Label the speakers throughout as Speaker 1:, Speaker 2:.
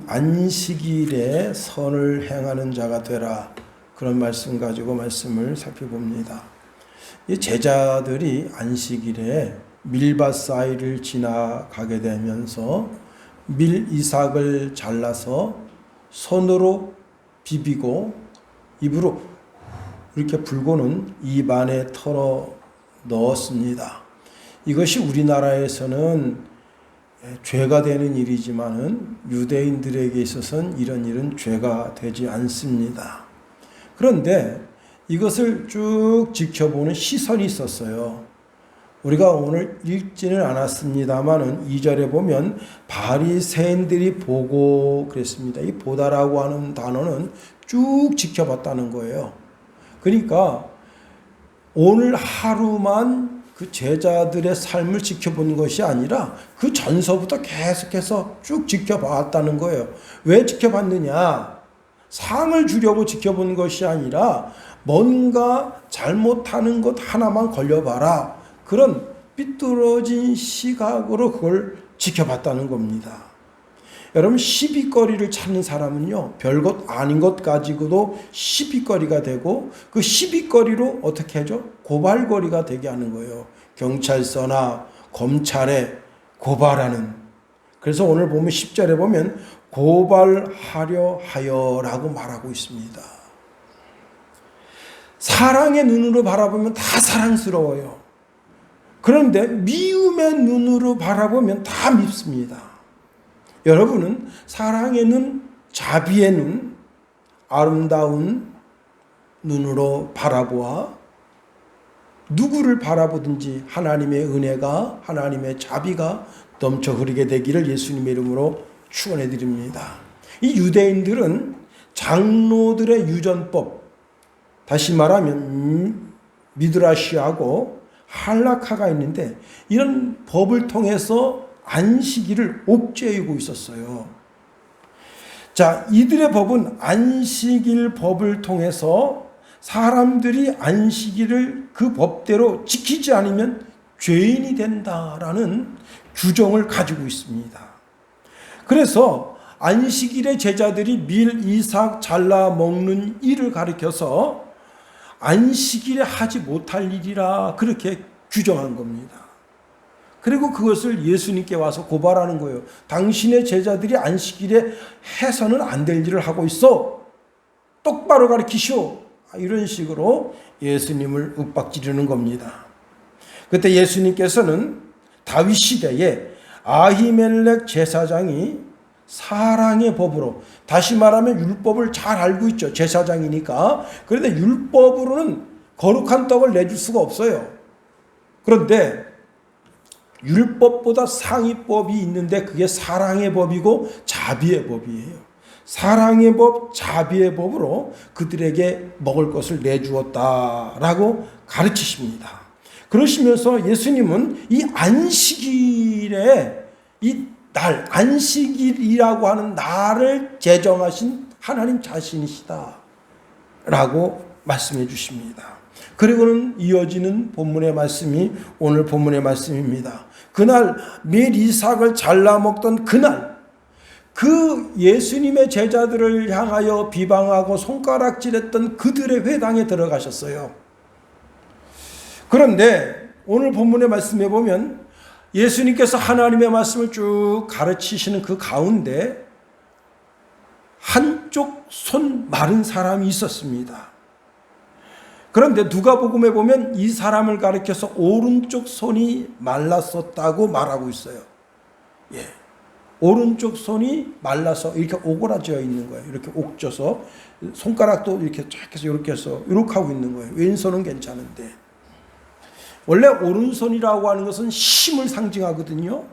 Speaker 1: 안식일에 선을 행하는 자가 되라. 그런 말씀 가지고 말씀을 살펴봅니다. 이 제자들이 안식일에 밀밭 사이를 지나가게 되면서 밀이삭을 잘라서 손으로 비비고 입으로 이렇게 불고는 입 안에 털어 넣었습니다. 이것이 우리나라에서는 죄가 되는 일이지만은 유대인들에게 있어서는 이런 일은 죄가 되지 않습니다. 그런데 이것을 쭉 지켜보는 시선이 있었어요. 우리가 오늘 읽지는 않았습니다만은 2절에 보면 바리새인들이 보고 그랬습니다. 이 보다라고 하는 단어는 쭉 지켜봤다는 거예요. 그러니까 오늘 하루만 그 제자들의 삶을 지켜본 것이 아니라 그 전서부터 계속해서 쭉 지켜봤다는 거예요. 왜 지켜봤느냐? 상을 주려고 지켜본 것이 아니라 뭔가 잘못하는 것 하나만 걸려봐라. 그런 삐뚤어진 시각으로 그걸 지켜봤다는 겁니다. 여러분, 시비거리를 찾는 사람은요, 별것 아닌 것 가지고도 시비거리가 되고 그 시비거리로 어떻게 하죠? 고발거리가 되게 하는 거예요. 경찰서나 검찰에 고발하는. 그래서 오늘 보면 10절에 보면 고발하려 하여라고 말하고 있습니다. 사랑의 눈으로 바라보면 다 사랑스러워요. 그런데 미움의 눈으로 바라보면 다 밉습니다. 여러분은 사랑의 눈, 자비의 눈, 아름다운 눈으로 바라보아 누구를 바라보든지 하나님의 은혜가, 하나님의 자비가 넘쳐 흐르게 되기를 예수님의 이름으로 축원해 드립니다. 이 유대인들은 장로들의 유전법, 다시 말하면 미드라시하고 할라카가 있는데 이런 법을 통해서 안식일을 옥죄이고 있었어요. 자, 이들의 법은 안식일 법을 통해서 사람들이 안식일을 그 법대로 지키지 않으면 죄인이 된다라는 규정을 가지고 있습니다. 그래서 안식일에 제자들이 밀, 이삭 잘라 먹는 일을 가리켜서 안식일에 하지 못할 일이라 그렇게 규정한 겁니다. 그리고 그것을 예수님께 와서 고발하는 거예요. 당신의 제자들이 안식일에 해서는 안 될 일을 하고 있어. 똑바로 가르치시오. 이런 식으로 예수님을 윽박지르는 겁니다. 그때 예수님께서는 다윗 시대에 아히멜렉 제사장이 사랑의 법으로, 다시 말하면 율법을 잘 알고 있죠. 제사장이니까. 그런데 율법으로는 거룩한 떡을 내줄 수가 없어요. 그런데 율법보다 상위법이 있는데 그게 사랑의 법이고 자비의 법이에요. 사랑의 법, 자비의 법으로 그들에게 먹을 것을 내주었다라고 가르치십니다. 그러시면서 예수님은 이 안식일에 이 날, 안식일이라고 하는 날을 제정하신 하나님 자신이시다 라고 말씀해 주십니다. 그리고는 이어지는 본문의 말씀이 오늘 본문의 말씀입니다. 그날 밀 이삭을 잘라 먹던 그날, 그 예수님의 제자들을 향하여 비방하고 손가락질했던 그들의 회당에 들어가셨어요. 그런데 오늘 본문의 말씀에 보면 예수님께서 하나님의 말씀을 쭉 가르치시는 그 가운데 한쪽 손 마른 사람이 있었습니다. 그런데 누가복음에 보면 이 사람을 가리켜서 오른쪽 손이 말랐었다고 말하고 있어요. 예. 오른쪽 손이 말라서 이렇게 오그라져 있는 거예요. 이렇게 옥져서 손가락도 이렇게 쫙 해서 이렇게 해서 이렇게 하고 있는 거예요. 왼손은 괜찮은데. 원래 오른손이라고 하는 것은 힘을 상징하거든요.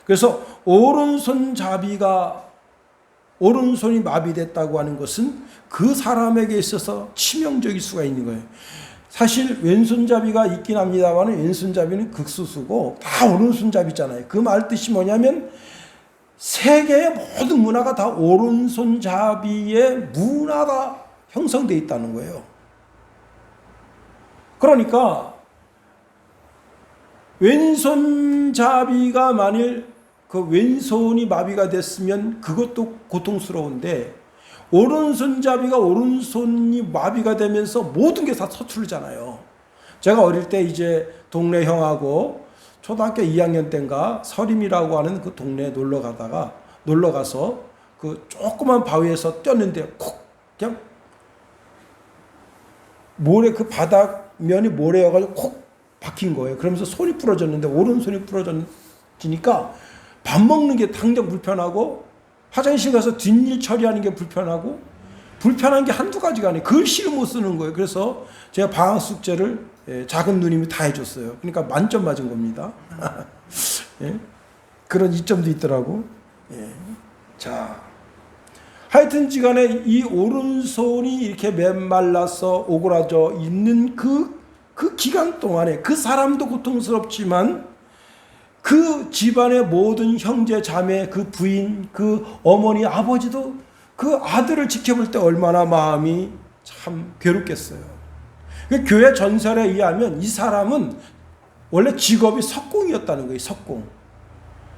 Speaker 1: 그래서 오른손이 마비됐다고 하는 것은 그 사람에게 있어서 치명적일 수가 있는 거예요. 사실 왼손잡이가 있긴 합니다만 왼손잡이는 극소수고 다 오른손잡이잖아요. 그 말 뜻이 뭐냐면 세계의 모든 문화가 다 오른손잡이의 문화가 형성되어 있다는 거예요. 그러니까 왼손잡이가 만일 그 왼손이 마비가 됐으면 그것도 고통스러운데 오른손잡이가 오른손이 마비가 되면서 모든 게 다 서투르잖아요. 제가 어릴 때 이제 동네 형하고 초등학교 2학년 때인가 서림이라고 하는 그 동네에 놀러 가서 그 조그만 바위에서 뛰었는데 콕 그냥 모래 그 바닥면이 모래여가지고 콕 박힌 거예요. 그러면서 손이 부러졌는데 오른손이 부러지니까 밥 먹는 게 당장 불편하고 화장실 가서 뒷일 처리하는 게 불편한 게 한두 가지가 아니에요. 글씨를 못 쓰는 거예요. 그래서 제가 방학 숙제를 작은 누님이 다 해줬어요. 그러니까 만점 맞은 겁니다. 예? 그런 이점도 있더라고. 예. 자, 하여튼지간에 이 오른손이 이렇게 메말라서 오그라져 있는 그 기간 동안에 그 사람도 고통스럽지만 그 집안의 모든 형제 자매 그 부인 그 어머니 아버지도 그 아들을 지켜볼 때 얼마나 마음이 참 괴롭겠어요. 교회 전설에 의하면 이 사람은 원래 직업이 석공이었다는 거예요.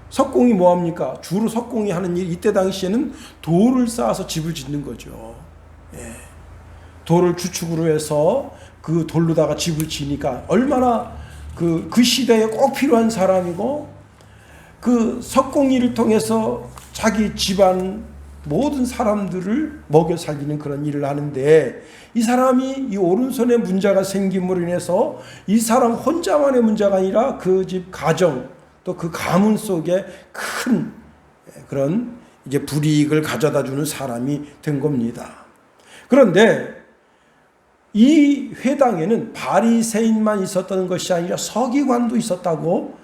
Speaker 1: 석공이 뭐합니까? 주로 석공이 하는 일, 이때 당시에는 돌을 쌓아서 집을 짓는 거죠. 예. 돌을 주축으로 해서 그 돌로다가 집을 지니까 얼마나 그 시대에 꼭 필요한 사람이고 그 석공일을 통해서 자기 집안 모든 사람들을 먹여 살리는 그런 일을 하는데 이 사람이 이 오른손에 문제가 생김으로 인해서 이 사람 혼자만의 문제가 아니라 그 집 가정 또 그 가문 속에 큰 그런 이제 불이익을 가져다 주는 사람이 된 겁니다. 그런데 이 회당에는 바리새인만 있었던 것이 아니라 서기관도 있었다고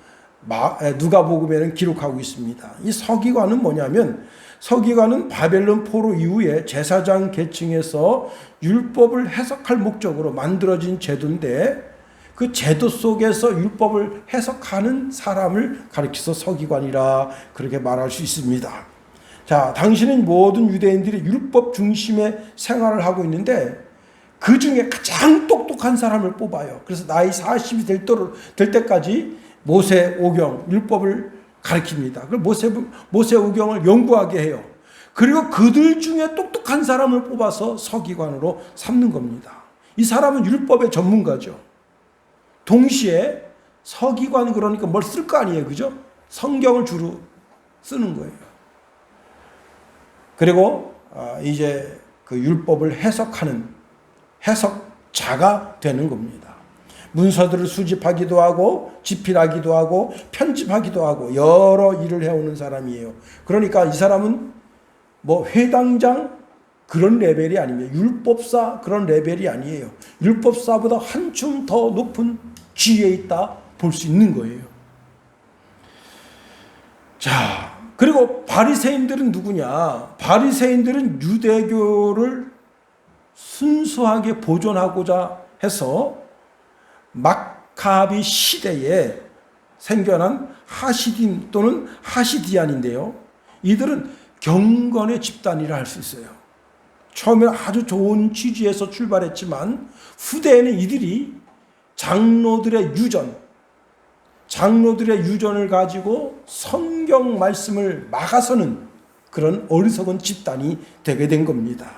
Speaker 1: 누가복음에는 기록하고 있습니다. 이 서기관은 뭐냐면 서기관은 바벨론 포로 이후에 제사장 계층에서 율법을 해석할 목적으로 만들어진 제도인데 그 제도 속에서 율법을 해석하는 사람을 가리켜서 서기관이라 그렇게 말할 수 있습니다. 자, 당시는 모든 유대인들이 율법 중심의 생활을 하고 있는데 그 중에 가장 똑똑한 사람을 뽑아요. 그래서 나이 40이 될 때까지 모세 오경 율법을 가르칩니다. 모세 오경을 연구하게 해요. 그리고 그들 중에 똑똑한 사람을 뽑아서 서기관으로 삼는 겁니다. 이 사람은 율법의 전문가죠. 동시에 서기관 그러니까 뭘 쓸 거 아니에요. 그죠? 성경을 주로 쓰는 거예요. 그리고 이제 그 율법을 해석자가 되는 겁니다. 문서들을 수집하기도 하고 집필하기도 하고 편집하기도 하고 여러 일을 해오는 사람이에요. 그러니까 이 사람은 뭐 회당장 그런 레벨이 아닙니다. 율법사 그런 레벨이 아니에요. 율법사보다 한층 더 높은 지위에 있다 볼 수 있는 거예요. 자, 그리고 바리새인들은 누구냐? 바리새인들은 유대교를 순수하게 보존하고자 해서 마카비 시대에 생겨난 하시딘 또는 하시디안인데요. 이들은 경건의 집단이라 할 수 있어요. 처음에는 아주 좋은 취지에서 출발했지만 후대에는 이들이 장로들의 유전을 가지고 성경 말씀을 막아서는 그런 어리석은 집단이 되게 된 겁니다.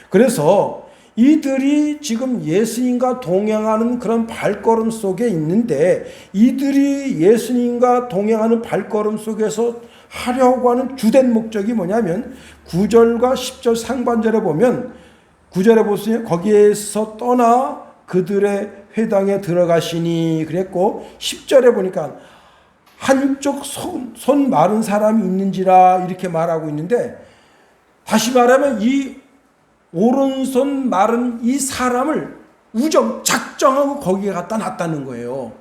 Speaker 1: 그래서 이들이 지금 예수님과 동행하는 그런 발걸음 속에 있는데 이들이 예수님과 동행하는 발걸음 속에서 하려고 하는 주된 목적이 뭐냐면 9절과 10절 상반절에 보면 9절에 보시면 거기에서 떠나 그들의 회당에 들어가시니 그랬고 10절에 보니까 한쪽 손 마른 사람이 있는지라 이렇게 말하고 있는데 다시 말하면 이 오른손 마른 이 사람을 작정하고 거기에 갖다 놨다는 거예요.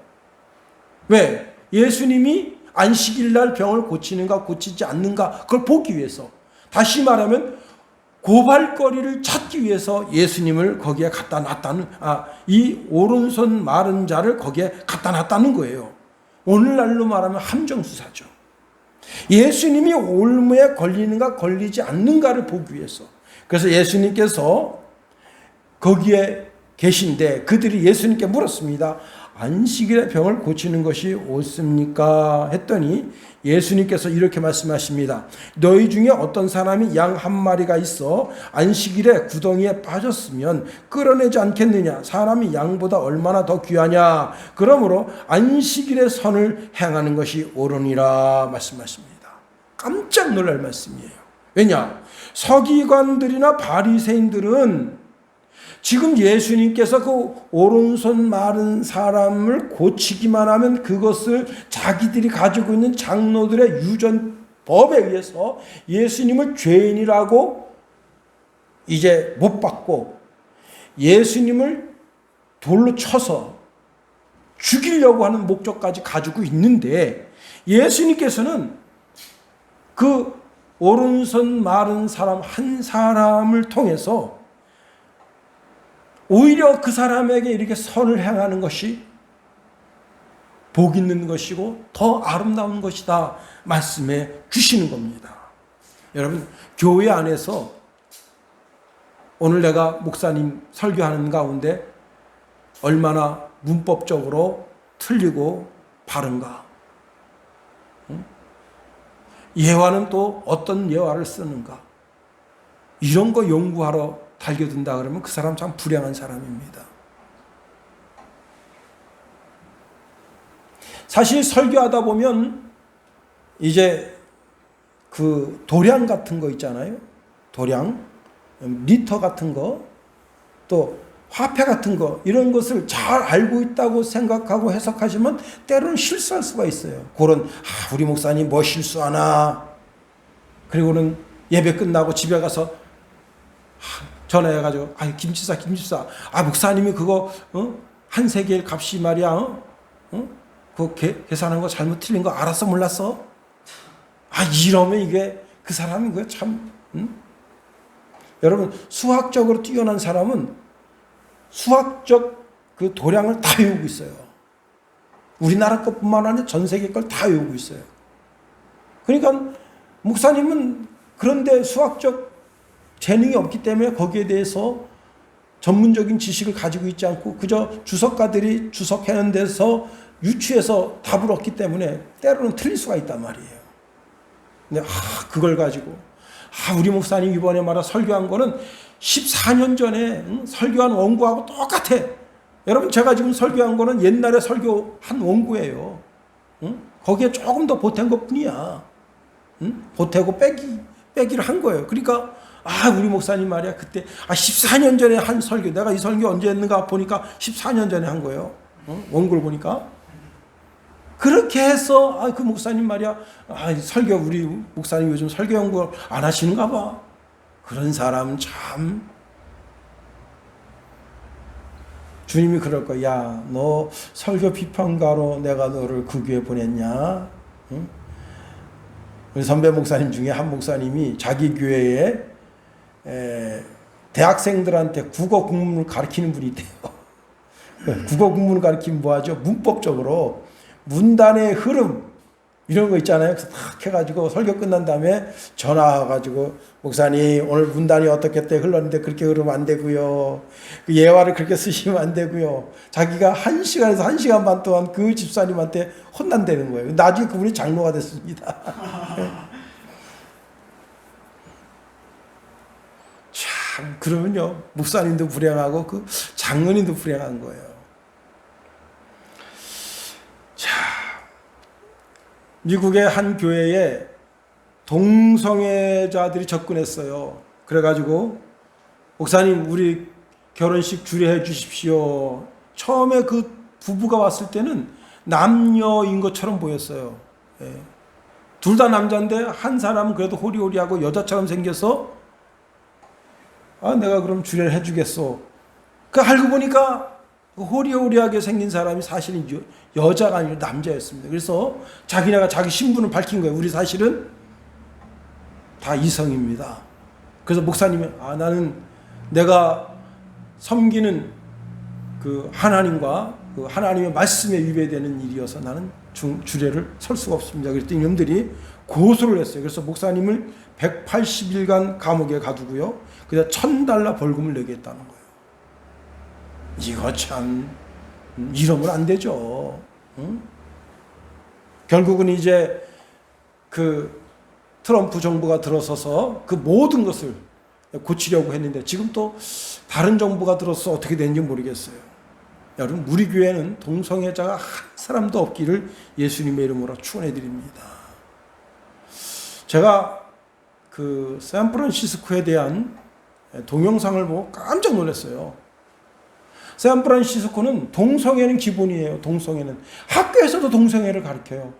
Speaker 1: 왜? 예수님이 안식일 날 병을 고치는가 고치지 않는가 그걸 보기 위해서. 다시 말하면 고발거리를 찾기 위해서 예수님을 거기에 갖다 놨다는 이 오른손 마른 자를 거기에 갖다 놨다는 거예요. 오늘날로 말하면 함정수사죠. 예수님이 올무에 걸리는가 걸리지 않는가를 보기 위해서. 그래서 예수님께서 거기에 계신데 그들이 예수님께 물었습니다. 안식일에 병을 고치는 것이 옳습니까? 했더니 예수님께서 이렇게 말씀하십니다. 너희 중에 어떤 사람이 양 한 마리가 있어 안식일에 구덩이에 빠졌으면 끌어내지 않겠느냐? 사람이 양보다 얼마나 더 귀하냐? 그러므로 안식일에 선을 행하는 것이 옳으니라 말씀하십니다. 깜짝 놀랄 말씀이에요. 왜냐? 서기관들이나 바리새인들은 지금 예수님께서 그 오른손 마른 사람을 고치기만 하면 그것을 자기들이 가지고 있는 장로들의 유전법에 의해서 예수님을 죄인이라고 이제 못 받고 예수님을 돌로 쳐서 죽이려고 하는 목적까지 가지고 있는데 예수님께서는 그 오른손 마른 사람 한 사람을 통해서 오히려 그 사람에게 이렇게 선을 행하는 것이 복 있는 것이고 더 아름다운 것이다 말씀해 주시는 겁니다. 여러분, 교회 안에서 오늘 내가 목사님 설교하는 가운데 얼마나 문법적으로 틀리고 바른가? 예화는 또 어떤 예화를 쓰는가? 이런 거 연구하러 달겨든다 그러면 그 사람 참 불행한 사람입니다. 사실 설교하다 보면 이제 그 도량 같은 거 있잖아요. 도량, 리터 같은 거, 또 화폐 같은 거 이런 것을 잘 알고 있다고 생각하고 해석하시면 때로는 실수할 수가 있어요. 그런 우리 목사님 뭐 실수하나? 그리고는 예배 끝나고 집에 가서 전화해가지고 김집사 목사님이 그거 한 세겔 값이 말이야 그거 계산한 거 잘못 틀린 거 알았어 몰랐어? 이러면 이게 그 사람이 그거 참 여러분, 수학적으로 뛰어난 사람은 수학적 그 도량을 다 외우고 있어요. 우리나라 것뿐만 아니라 전 세계 걸 다 외우고 있어요. 그러니까 목사님은 그런데 수학적 재능이 없기 때문에 거기에 대해서 전문적인 지식을 가지고 있지 않고 그저 주석가들이 주석하는 데서 유추해서 답을 얻기 때문에 때로는 틀릴 수가 있단 말이에요. 근데 그걸 가지고 우리 목사님 이번에 말한 설교한 거는 14년 전에 설교한 원고하고 똑같아. 여러분, 제가 지금 설교한 거는 옛날에 설교한 원고예요. 거기에 조금 더 보탠 것 뿐이야. 보태고 빼기를 한 거예요. 그러니까 우리 목사님 말이야 그때 14년 전에 한 설교, 내가 이 설교 언제 했는가 보니까 14년 전에 한 거예요. 원고를 보니까 그렇게 해서 그 목사님 말이야 설교, 우리 목사님 요즘 설교 연구 안 하시는가 봐. 그런 사람 참 주님이 그럴 거야. 야, 너 설교 비평가로 내가 너를 그 교회 보냈냐? 응? 우리 선배 목사님 중에 한 목사님이 자기 교회에 대학생들한테 국어 국문을 가르치는 분이 있대요. 국어 국문을 가르치면 뭐하죠? 문법적으로 문단의 흐름 이런 거 있잖아요. 그래서 탁 해가지고 설교 끝난 다음에 전화 와가지고 목사님 오늘 문단이 어떻게 흘렀는데 그렇게 흐르면 안 되고요. 그 예화를 그렇게 쓰시면 안 되고요. 자기가 1시간에서 1시간 반 동안 그 집사님한테 혼난다는 거예요. 나중에 그분이 장로가 됐습니다. 참, 그러면요 목사님도 불행하고 그 장로님도 불행한 거예요. 미국의 한 교회에 동성애자들이 접근했어요. 그래가지고 목사님 우리 결혼식 주례해 주십시오. 처음에 그 부부가 왔을 때는 남녀인 것처럼 보였어요. 둘 다 남자인데 한 사람은 그래도 호리호리하고 여자처럼 생겨서 내가 그럼 주례를 해주겠소. 그 알고 보니까 호리호리하게 생긴 사람이 사실은 여자가 아니라 남자였습니다. 그래서 자기네가 자기 신분을 밝힌 거예요. 우리 사실은 다 이성입니다. 그래서 목사님이 나는 내가 섬기는 그 하나님과 그 하나님의 말씀에 위배되는 일이어서 나는 주례를 설 수가 없습니다. 그랬더니 이놈들이 고소를 했어요. 그래서 목사님을 180일간 감옥에 가두고요. 그래서 $1,000 벌금을 내게 했다는 거예요. 이거 참 이러면 안 되죠. 응? 결국은 이제 그 트럼프 정부가 들어서서 그 모든 것을 고치려고 했는데 지금 또 다른 정부가 들어서 어떻게 되는지 모르겠어요. 여러분, 우리 교회는 동성애자가 한 사람도 없기를 예수님의 이름으로 축원해 드립니다. 제가 그 샌프란시스코에 대한 동영상을 보고 깜짝 놀랐어요. 샌프란시스코는 동성애는 기본이에요. 동성애는 학교에서도 동성애를 가르쳐요.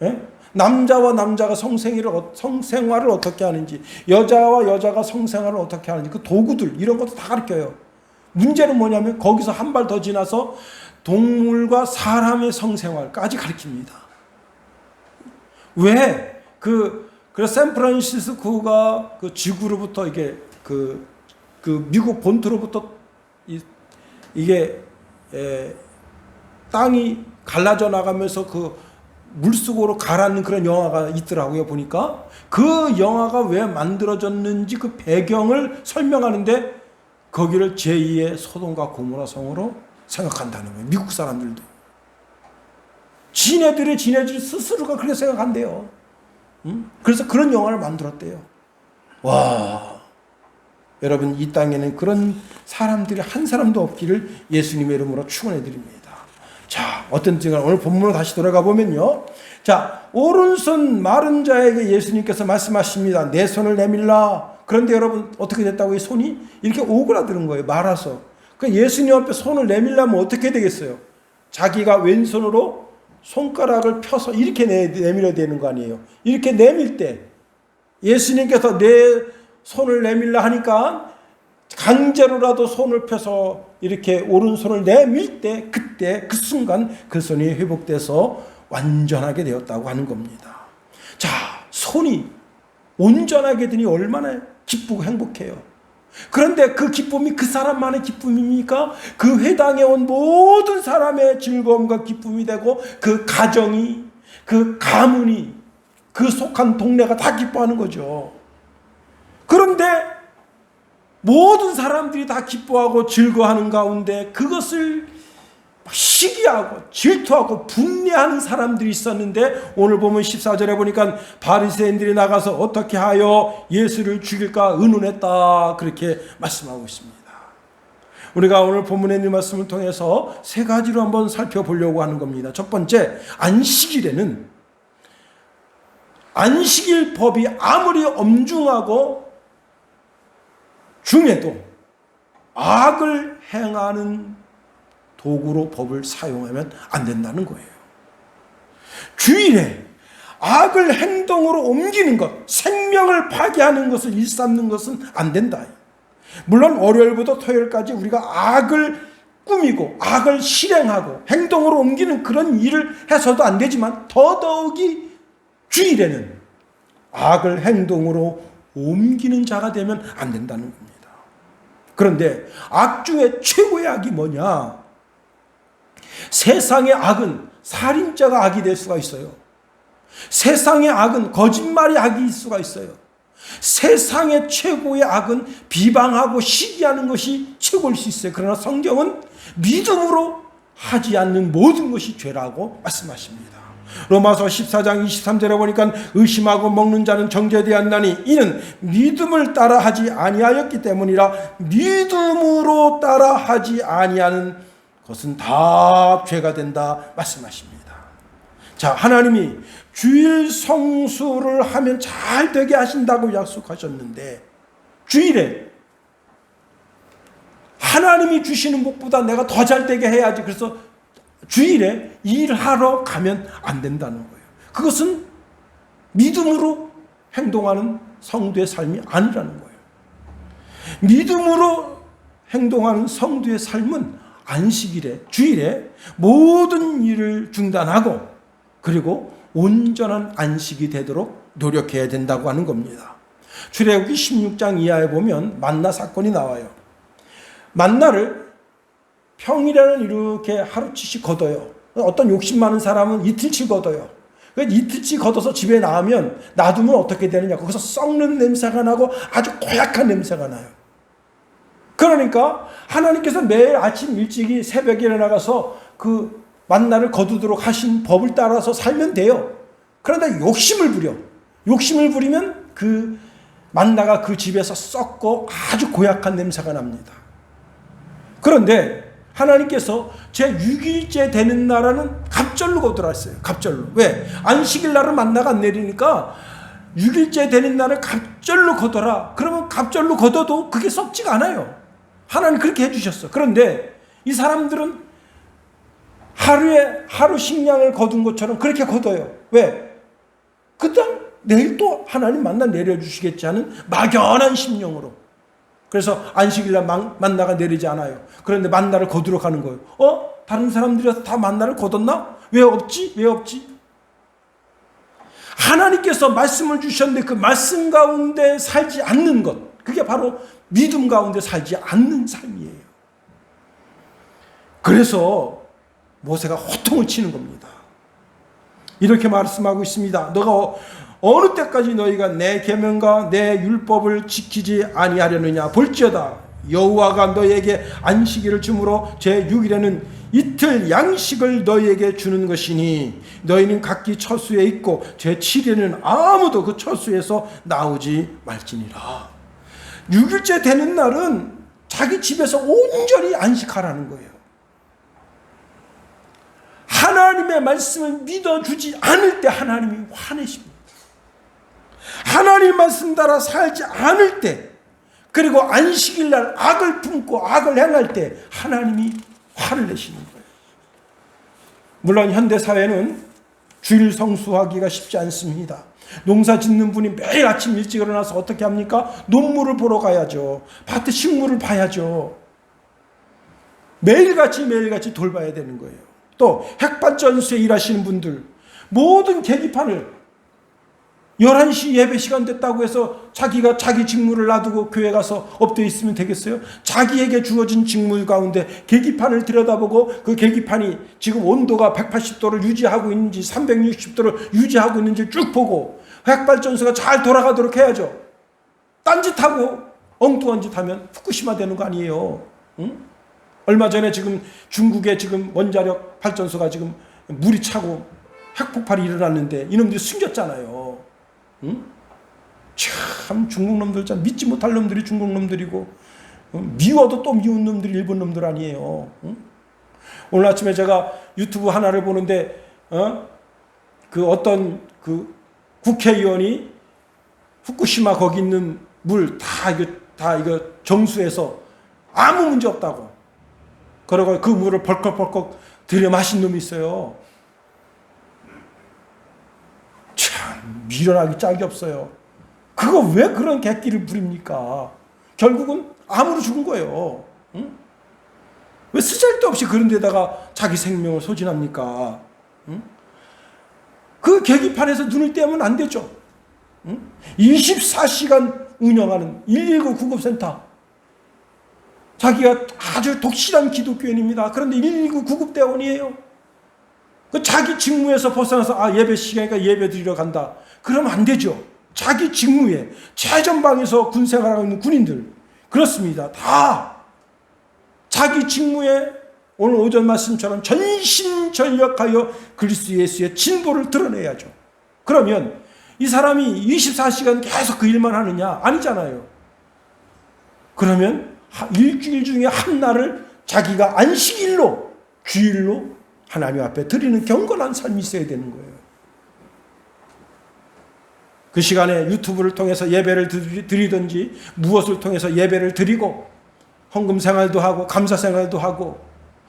Speaker 1: 예? 남자와 남자가 성생활을 어떻게 하는지, 여자와 여자가 성생활을 어떻게 하는지, 그 도구들 이런 것도 다 가르쳐요. 문제는 뭐냐면 거기서 한 발 더 지나서 동물과 사람의 성생활까지 가르칩니다. 왜? 그래서 샌프란시스코가 그 지구로부터 이게 그 미국 본토로부터 이게 땅이 갈라져 나가면서 그 물속으로 가라앉는 그런 영화가 있더라고요. 보니까 그 영화가 왜 만들어졌는지 그 배경을 설명하는데 거기를 제2의 소돔과 고모라 성으로 생각한다는 거예요. 미국 사람들도 지네들 스스로가 그렇게 생각한대요. 그래서 그런 영화를 만들었대요. 와, 여러분, 이 땅에는 그런 사람들이 한 사람도 없기를 예수님의 이름으로 축원해 드립니다. 자, 어떤 증언, 오늘 본문으로 다시 돌아가 보면요. 자, 오른손 마른 자에게 예수님께서 말씀하십니다. 내 손을 내밀라. 그런데 여러분, 어떻게 됐다고? 이 손이 이렇게 오그라드는 거예요. 말아서. 그 예수님 앞에 손을 내밀려면 어떻게 되겠어요? 자기가 왼손으로 손가락을 펴서 이렇게 내밀어야 되는 거 아니에요? 이렇게 내밀 때 예수님께서 내 손을 내밀라 하니까 강제로라도 손을 펴서 이렇게 오른손을 내밀 때, 그때 그 순간 그 손이 회복돼서 완전하게 되었다고 하는 겁니다. 자, 손이 온전하게 되니 얼마나 기쁘고 행복해요. 그런데 그 기쁨이 그 사람만의 기쁨입니까? 그 회당에 온 모든 사람의 즐거움과 기쁨이 되고 그 가정이, 그 가문이, 그 속한 동네가 다 기뻐하는 거죠. 그런데 모든 사람들이 다 기뻐하고 즐거워하는 가운데 그것을 시기하고 질투하고 분내하는 사람들이 있었는데 오늘 보면 14절에 보니까 바리새인들이 나가서 어떻게 하여 예수를 죽일까 의논했다, 그렇게 말씀하고 있습니다. 우리가 오늘 본문의 이 말씀을 통해서 세 가지로 한번 살펴보려고 하는 겁니다. 첫 번째, 안식일에는 안식일 법이 아무리 엄중하고 중에도 악을 행하는 도구로 법을 사용하면 안 된다는 거예요. 주일에 악을 행동으로 옮기는 것, 생명을 파괴하는 것을 일삼는 것은 안 된다. 물론 월요일부터 토요일까지 우리가 악을 꾸미고 악을 실행하고 행동으로 옮기는 그런 일을 해서도 안 되지만 더더욱이 주일에는 악을 행동으로 옮기는 자가 되면 안 된다는 겁니다. 그런데 악 중에 최고의 악이 뭐냐? 세상의 악은 살인자가 악이 될 수가 있어요. 세상의 악은 거짓말이 악일 수가 있어요. 세상의 최고의 악은 비방하고 시기하는 것이 최고일 수 있어요. 그러나 성경은 믿음으로 하지 않는 모든 것이 죄라고 말씀하십니다. 로마서 14장 23절에 보니까 의심하고 먹는 자는 정죄되었나니 이는 믿음을 따라 하지 아니하였기 때문이라. 믿음으로 따라 하지 아니하는 것은 다 죄가 된다 말씀하십니다. 자, 하나님이 주일 성수를 하면 잘 되게 하신다고 약속하셨는데 주일에 하나님이 주시는 것보다 내가 더 잘 되게 해야지, 그래서 주일에 일하러 가면 안 된다는 거예요. 그것은 믿음으로 행동하는 성도의 삶이 아니라는 거예요. 믿음으로 행동하는 성도의 삶은 안식일에, 주일에 모든 일을 중단하고 그리고 온전한 안식이 되도록 노력해야 된다고 하는 겁니다. 출애굽기 16장 이하에 보면 만나 사건이 나와요. 만나를 평일에는 이렇게 하루치씩 걷어요. 어떤 욕심 많은 사람은 이틀치 걷어요. 이틀치 걷어서 집에 나오면 놔두면 어떻게 되느냐? 거기서 썩는 냄새가 나고 아주 고약한 냄새가 나요. 그러니까 하나님께서 매일 아침 일찍이 새벽에 일어나가서 그 만나를 거두도록 하신 법을 따라서 살면 돼요. 그런데 욕심을 부리면 그 만나가 그 집에서 썩고 아주 고약한 냄새가 납니다. 그런데 하나님께서 제6일째 되는 날은 갑절로 거두라 했어요. 갑절로. 왜? 안식일 날은 만나가 안 내리니까 6일째 되는 날을 갑절로 거둬라. 그러면 갑절로 거둬도 그게 썩지가 않아요. 하나님 그렇게 해주셨어. 그런데 이 사람들은 하루 식량을 거둔 것처럼 그렇게 거둬요. 왜? 그다음 내일 또 하나님 만나 내려주시겠지 하는 막연한 심령으로. 그래서 안식일날 만나가 내리지 않아요. 그런데 만나를 거두러 가는 거예요. 다른 사람들이 다 만나를 거뒀나? 왜 없지? 하나님께서 말씀을 주셨는데 그 말씀 가운데 살지 않는 것, 그게 바로 믿음 가운데 살지 않는 삶이에요. 그래서 모세가 호통을 치는 겁니다. 이렇게 말씀하고 있습니다. 너가 어느 때까지 너희가 내 계명과 내 율법을 지키지 아니하려느냐? 볼지어다 여호와가 너희에게 안식일을 주므로 제6일에는 이틀 양식을 너희에게 주는 것이니 너희는 각기 처수에 있고 제7일에는 아무도 그 처수에서 나오지 말지니라. 6일째 되는 날은 자기 집에서 온전히 안식하라는 거예요. 하나님의 말씀을 믿어주지 않을 때 하나님이 화내십니다. 하나님 말씀 따라 살지 않을 때, 그리고 안식일날 악을 품고 악을 행할 때 하나님이 화를 내시는 거예요. 물론 현대사회는 주일 성수하기가 쉽지 않습니다. 농사 짓는 분이 매일 아침 일찍 일어나서 어떻게 합니까? 논물을 보러 가야죠. 밭에 식물을 봐야죠. 매일같이 돌봐야 되는 거예요. 또 핵발전소에 일하시는 분들, 모든 계기판을 11시 예배 시간 됐다고 해서 자기가 자기 직무를 놔두고 교회 가서 엎드려 있으면 되겠어요? 자기에게 주어진 직무 가운데 계기판을 들여다보고 그 계기판이 지금 온도가 180도를 유지하고 있는지 360도를 유지하고 있는지 쭉 보고 핵발전소가 잘 돌아가도록 해야죠. 딴짓하고 엉뚱한 짓 하면 후쿠시마 되는 거 아니에요. 응? 얼마 전에 지금 중국의 지금 원자력 발전소가 지금 물이 차고 핵폭발이 일어났는데 이놈들이 숨겼잖아요. 응? 참 중국 놈들 참 믿지 못할 놈들이 중국 놈들이고 미워도 또 미운 놈들이 일본 놈들 아니에요. 응? 오늘 아침에 제가 유튜브 하나를 보는데 그 어떤 그 국회의원이 후쿠시마 거기 있는 물 다 이거 정수해서 아무 문제 없다고 그러고 그 물을 벌컥벌컥 들여 마신 놈이 있어요. 참 미련하기 짝이 없어요. 그거 왜 그런 객기를 부립니까? 결국은 암으로 죽은 거예요. 응? 왜 쓰잘데없이 그런 데다가 자기 생명을 소진합니까? 응? 그 계기판에서 눈을 떼면 안 되죠. 응? 24시간 운영하는 119 구급센터, 자기가 아주 독실한 기독교인입니다. 그런데 119 구급대원이에요. 그 자기 직무에서 벗어나서 예배 시간이니까 예배 드리러 간다. 그러면 안 되죠. 자기 직무에 최전방에서 군 생활하고 있는 군인들 그렇습니다. 다 자기 직무에 오늘 오전 말씀처럼 전심전력하여 그리스도 예수의 진보를 드러내야죠. 그러면 이 사람이 24시간 계속 그 일만 하느냐? 아니잖아요. 그러면 일주일 중에 한 날을 자기가 안식일로, 주일로 하나님 앞에 드리는 경건한 삶이 있어야 되는 거예요. 그 시간에 유튜브를 통해서 예배를 드리든지 무엇을 통해서 예배를 드리고 헌금 생활도 하고 감사 생활도 하고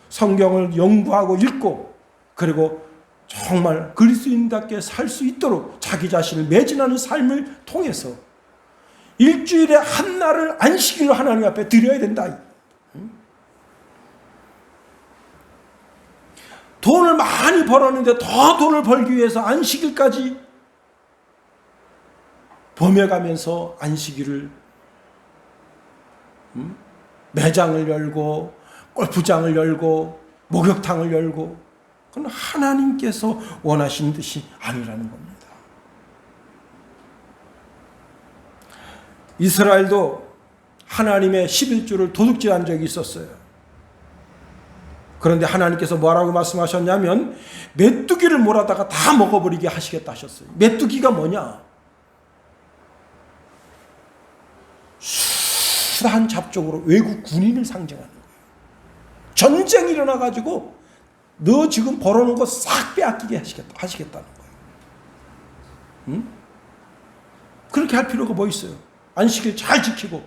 Speaker 1: 성경을 연구하고 읽고 그리고 정말 그리스도인답게 살 수 있도록 자기 자신을 매진하는 삶을 통해서 일주일에 한 날을 안식일로 하나님 앞에 드려야 된다. 돈을 많이 벌었는데 더 돈을 벌기 위해서 안식일까지 범해가면서 안식일을 매장을 열고 골프장을 열고 목욕탕을 열고, 그건 하나님께서 원하시는 듯이 아니라는 겁니다. 이스라엘도 하나님의 11조를 도둑질한 적이 있었어요. 그런데 하나님께서 뭐라고 말씀하셨냐면 메뚜기를 몰아다가 다 먹어버리게 하시겠다 하셨어요. 메뚜기가 뭐냐? 수한 잡종으로 외국 군인을 상징하는 거예요. 전쟁이 일어나가지고 너 지금 벌어놓은 거 싹 빼앗기게 하시겠다는 거예요. 응? 그렇게 할 필요가 뭐 있어요? 안식일 잘 지키고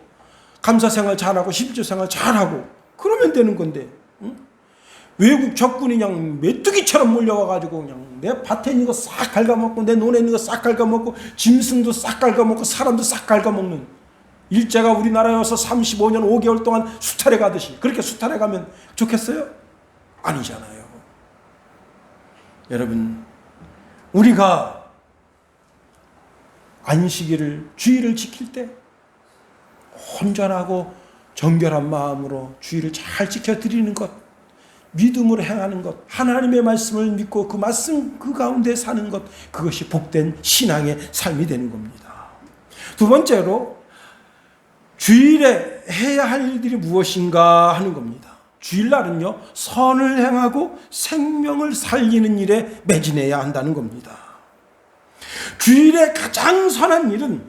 Speaker 1: 감사생활 잘하고 11조 생활 잘하고 그러면 되는 건데, 응? 외국 적군이 그냥 메뚜기처럼 몰려와가지고 그냥 내 밭에 있는 거 싹 갉아먹고 내 논에 있는 거 싹 갉아먹고 짐승도 싹 갉아먹고 사람도 싹 갉아먹는, 일제가 우리나라에 와서 35년 5개월 동안 수탈해 가듯이 그렇게 수탈해 가면 좋겠어요? 아니잖아요. 여러분, 우리가 안식일을, 주일을 지킬 때 온전하고 정결한 마음으로 주일을 잘 지켜드리는 것, 믿음으로 행하는 것, 하나님의 말씀을 믿고 그 말씀 그 가운데 사는 것, 그것이 복된 신앙의 삶이 되는 겁니다. 두 번째로 주일에 해야 할 일들이 무엇인가 하는 겁니다. 주일날은요, 선을 행하고 생명을 살리는 일에 매진해야 한다는 겁니다. 주일에 가장 선한 일은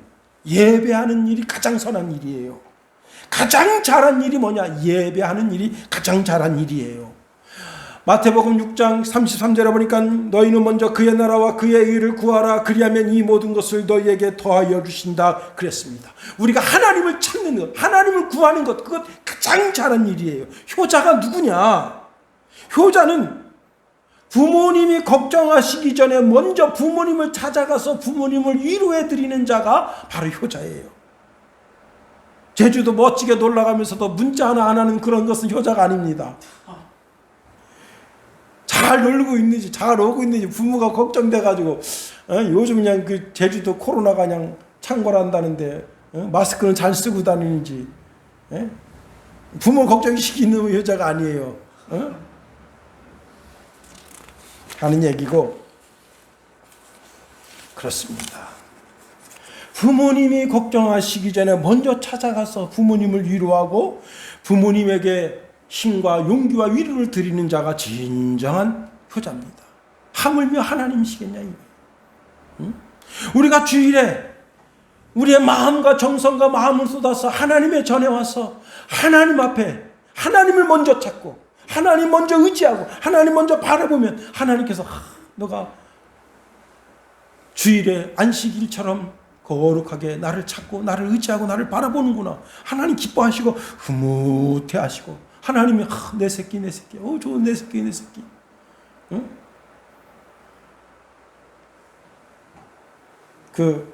Speaker 1: 예배하는 일이 가장 선한 일이에요. 가장 잘한 일이 뭐냐? 예배하는 일이 가장 잘한 일이에요. 마태복음 6장 33절에 보니까 너희는 먼저 그의 나라와 그의 의를 구하라, 그리하면 이 모든 것을 너희에게 더하여 주신다 그랬습니다. 우리가 하나님을 찾는 것, 하나님을 구하는 것, 그것 가장 잘한 일이에요. 효자가 누구냐? 효자는 부모님이 걱정하시기 전에 먼저 부모님을 찾아가서 부모님을 위로해 드리는 자가 바로 효자예요. 제주도 멋지게 놀러가면서도 문자 하나 안 하는 그런 것은 효자가 아닙니다. 잘 놀고 있는지 잘 오고 있는지 부모가 걱정돼가지고 요즘 그냥 그 제주도 코로나가 그냥 창궐한다는데 마스크는 잘 쓰고 다니는지 부모 걱정시키는 효자가 아니에요. 하는 얘기고, 그렇습니다. 부모님이 걱정하시기 전에 먼저 찾아가서 부모님을 위로하고 부모님에게 힘과 용기와 위로를 드리는 자가 진정한 효자입니다. 하물며 하나님이시겠냐 이거. 응? 우리가 주일에 우리의 마음과 정성과 마음을 쏟아서 하나님의 전에 와서 하나님 앞에 하나님을 먼저 찾고 하나님 먼저 의지하고 하나님 먼저 바라보면 하나님께서 너가 주일에 안식일처럼 거룩하게 나를 찾고 나를 의지하고 나를 바라보는구나. 하나님 기뻐하시고 흐뭇해하시고 하나님이 내 새끼 내 새끼 좋은 내 새끼 내 새끼. 응? 그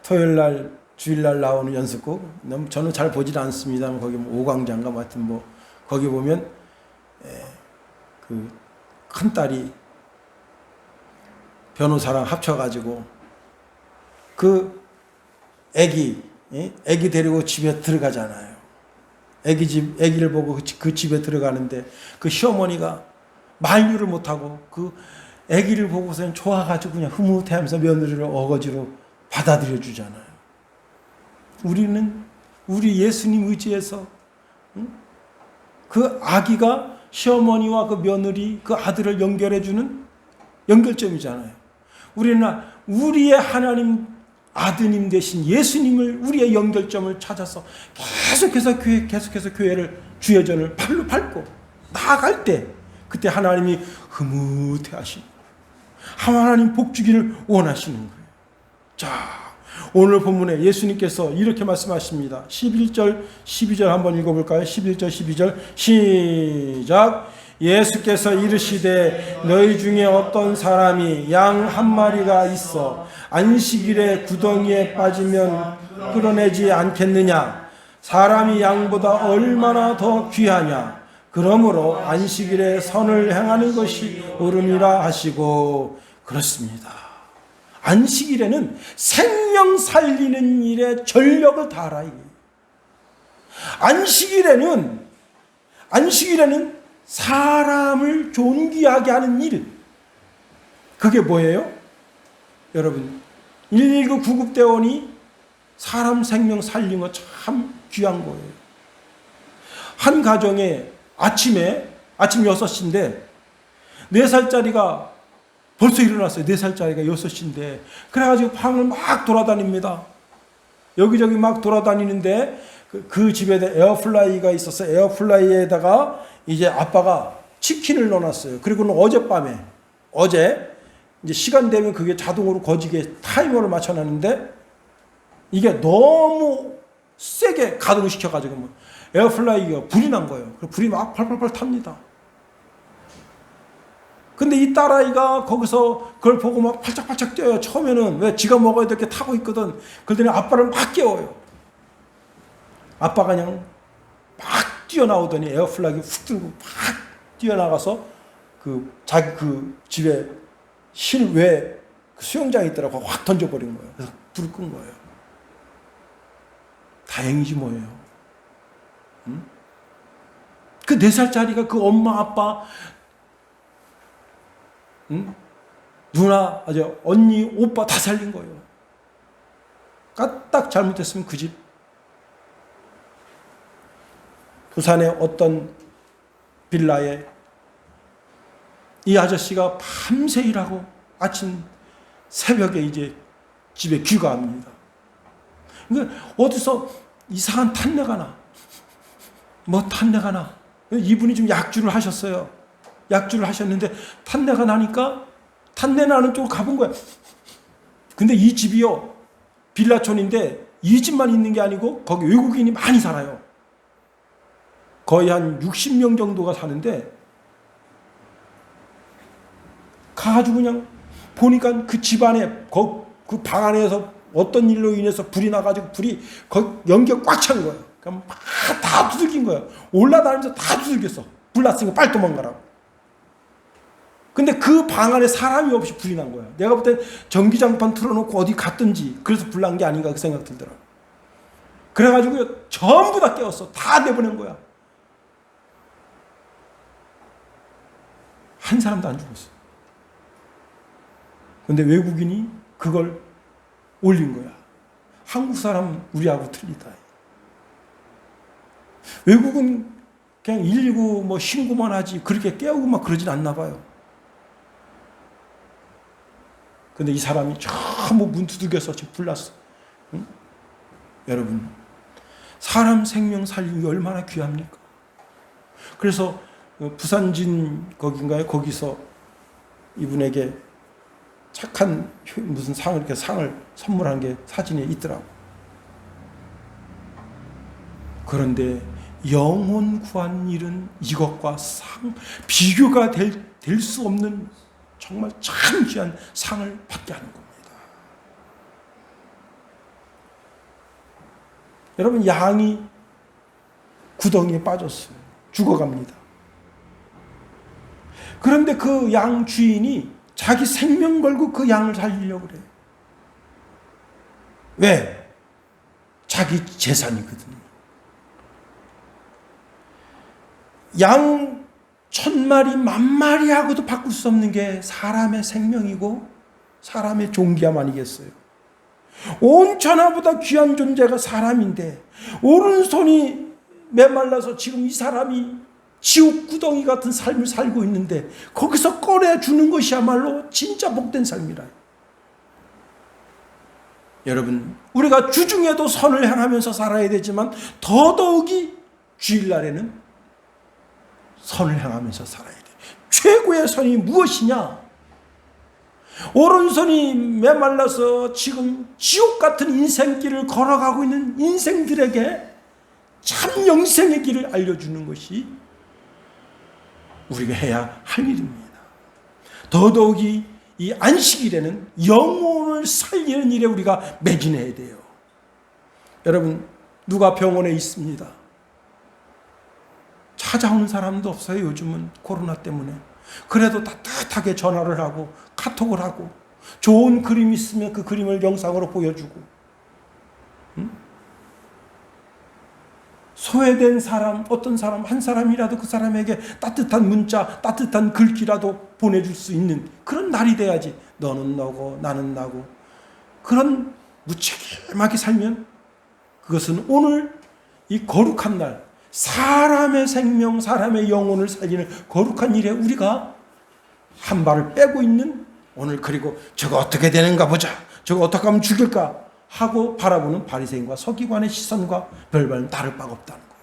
Speaker 1: 토요일날 주일날 나오는 연습곡, 저는 잘 보질 않습니다만 거기 오광장가 같은 거기 보면 그 큰딸이 변호사랑 합쳐가지고 그 애기 데리고 집에 들어가잖아요. 애기를 보고 그 집에 들어가는데 그 시어머니가 만류를 못하고 그 애기를 보고서는 좋아가지고 그냥 흐뭇해하면서 며느리를 어거지로 받아들여 주잖아요. 우리는 우리 예수님 의지해서 그 아기가 시어머니와 그 며느리 그 아들을 연결해주는 연결점이잖아요. 우리는 우리의 하나님 아드님 되신 예수님을 우리의 연결점을 찾아서 계속해서 교회를 주의 전을 발로 밟고 나아갈 때 그때 하나님이 흐뭇해 하시는 거예요. 하나님 복 주기를 원하시는 거예요. 자, 오늘 본문에 예수님께서 이렇게 말씀하십니다. 11절 12절 한번 읽어볼까요? 11절 12절 시작. 예수께서 이르시되 너희 중에 어떤 사람이 양 한 마리가 있어 안식일에 구덩이에 빠지면 끌어내지 않겠느냐? 사람이 양보다 얼마나 더 귀하냐? 그러므로 안식일에 선을 행하는 것이 옳으니라 하시고. 그렇습니다. 안식일에는 생명 살리는 일에 전력을 다하라. 안식일에는 사람을 존귀하게 하는 일, 그게 뭐예요? 여러분, 119 구급대원이 사람 생명 살린 거 참 귀한 거예요. 한 가정에 아침 6시인데 4살짜리가 벌써 일어났어요. 4살짜리가 6시인데. 그래가지고 방을 막 돌아다닙니다. 여기저기 막 돌아다니는데 그 집에 에어플라이가 있어서 에어플라이에다가 이제 아빠가 치킨을 넣어놨어요. 그리고는 어제 이제 시간 되면 그게 자동으로 거지게 타이머를 맞춰놨는데 이게 너무 세게 가동을 시켜가지고 에어플라이가 불이 난 거예요. 불이 막 펄펄펄 탑니다. 근데 이 딸아이가 거기서 그걸 보고 막 팔짝팔짝 뛰어요. 처음에는 왜 지가 먹어야 될 게 타고 있거든. 그러더니 아빠를 막 깨워요. 아빠가 그냥 막 뛰어나오더니 에어플라이를 훅 들고 막 뛰어나가서 자기 집에 실외 수영장이 있더라고. 확 던져버린 거예요. 그래서 불을 끈 거예요. 다행이지 뭐예요. 응? 그 4살짜리가 그 엄마 아빠 응? 누나, 언니, 오빠 다 살린 거예요. 까딱 잘못했으면 그 집. 부산의 어떤 빌라에 이 아저씨가 밤새 일하고 아침 새벽에 이제 집에 귀가합니다. 그러니까 어디서 이상한 탄내가 나. 탄내가 나. 이분이 좀 약주를 하셨어요. 약주를 하셨는데 탄내가 나니까 탄내 나는 쪽으로 가본 거야. 근데 이 집이요, 빌라촌인데 이 집만 있는 게 아니고 거기 외국인이 많이 살아요. 거의 한 60명 정도가 사는데 가가지고 그냥 보니까 그 집안에 그 방 안에서 어떤 일로 인해서 불이 나가지고 불이 연기가 꽉 찬 거예요. 그러니까 막 다 두들긴 거예요. 올라다니면서 다 두들겼어. 불 났으니까 빨리 도망가라고. 근데 그 방 안에 사람이 없이 불이 난 거야. 내가 볼 땐 전기장판 틀어놓고 어디 갔든지 그래서 불 난 게 아닌가 그 생각 들더라고. 그래가지고 전부 다 깨웠어. 다 내보낸 거야. 한 사람도 안 죽었어. 근데 외국인이 그걸 올린 거야. 한국 사람은 우리하고 틀리다. 외국은 그냥 119 신고만 하지 그렇게 깨우고 막 그러진 않나 봐요. 근데 이 사람이 전부 문 두들겨서 지금 불났어. 응? 여러분, 사람 생명 살리는 게 얼마나 귀합니까? 그래서 부산진 거긴가요? 거기서 이분에게 착한 무슨 상을 선물한 게 사진에 있더라고. 그런데 영혼 구한 일은 이것과 비교가 될 수 없는 정말 참 귀한 상을 받게 하는 겁니다. 여러분, 양이 구덩이에 빠졌어요. 죽어갑니다. 그런데 그 양 주인이 자기 생명 걸고 그 양을 살리려고 그래요. 왜? 자기 재산이거든요. 양 1000마리, 10,000마리하고도 바꿀 수 없는 게 사람의 생명이고 사람의 존귀함 아니겠어요? 온 천하보다 귀한 존재가 사람인데 오른손이 메말라서 지금 이 사람이 지옥 구덩이 같은 삶을 살고 있는데 거기서 꺼내주는 것이야말로 진짜 복된 삶이라. 여러분, 우리가 주중에도 선을 행하면서 살아야 되지만 더더욱이 주일날에는 선을 행하면서 살아야 돼. 최고의 선이 무엇이냐? 오른손이 메말라서 지금 지옥 같은 인생길을 걸어가고 있는 인생들에게 참 영생의 길을 알려주는 것이 우리가 해야 할 일입니다. 더더욱이 이 안식일에는 영혼을 살리는 일에 우리가 매진해야 돼요. 여러분, 누가 병원에 있습니다. 찾아오는 사람도 없어요. 요즘은 코로나 때문에. 그래도 따뜻하게 전화를 하고 카톡을 하고 좋은 그림 있으면 그 그림을 영상으로 보여주고, 소외된 사람, 어떤 사람, 한 사람이라도 그 사람에게 따뜻한 문자, 따뜻한 글귀라도 보내줄 수 있는 그런 날이 돼야지. 너는 너고 나는 나고 그런 무책임하게 살면 그것은 오늘 이 거룩한 날, 사람의 생명, 사람의 영혼을 살리는 거룩한 일에 우리가 한 발을 빼고 있는 오늘, 그리고 저거 어떻게 되는가 보자, 저거 어떻게 하면 죽일까 하고 바라보는 바리새인과 서기관의 시선과 별반 다를 바가 없다는 거예요.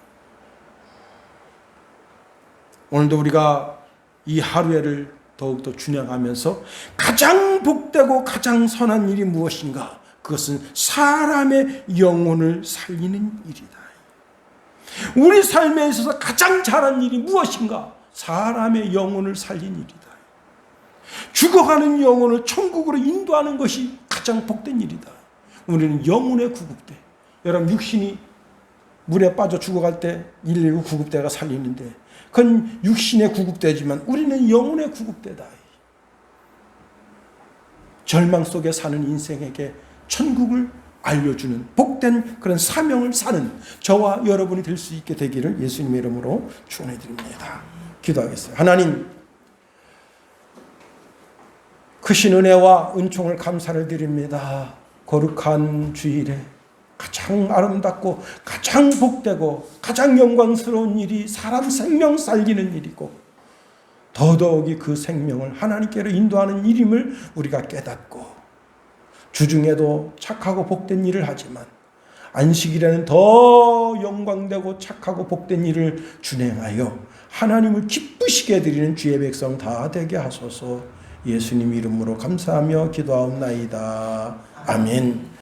Speaker 1: 오늘도 우리가 이 하루에를 더욱더 준양하면서 가장 복되고 가장 선한 일이 무엇인가? 그것은 사람의 영혼을 살리는 일이다. 우리 삶에 있어서 가장 잘한 일이 무엇인가? 사람의 영혼을 살린 일이다. 죽어가는 영혼을 천국으로 인도하는 것이 가장 복된 일이다. 우리는 영혼의 구급대. 여러분, 육신이 물에 빠져 죽어갈 때 119 구급대가 살리는데 그건 육신의 구급대지만 우리는 영혼의 구급대다. 절망 속에 사는 인생에게 천국을 알려주는 복된 그런 사명을 사는 저와 여러분이 될 수 있게 되기를 예수님의 이름으로 축원해 드립니다. 기도하겠습니다. 하나님, 크신 은혜와 은총을 감사를 드립니다. 거룩한 주일에 가장 아름답고 가장 복되고 가장 영광스러운 일이 사람 생명 살리는 일이고, 더더욱이 그 생명을 하나님께로 인도하는 일임을 우리가 깨닫고, 주중에도 착하고 복된 일을 하지만 안식일에는 더 영광되고 착하고 복된 일을 준행하여 하나님을 기쁘시게 드리는 주의 백성 다 되게 하소서. 예수님 이름으로 감사하며 기도하옵나이다. 아멘.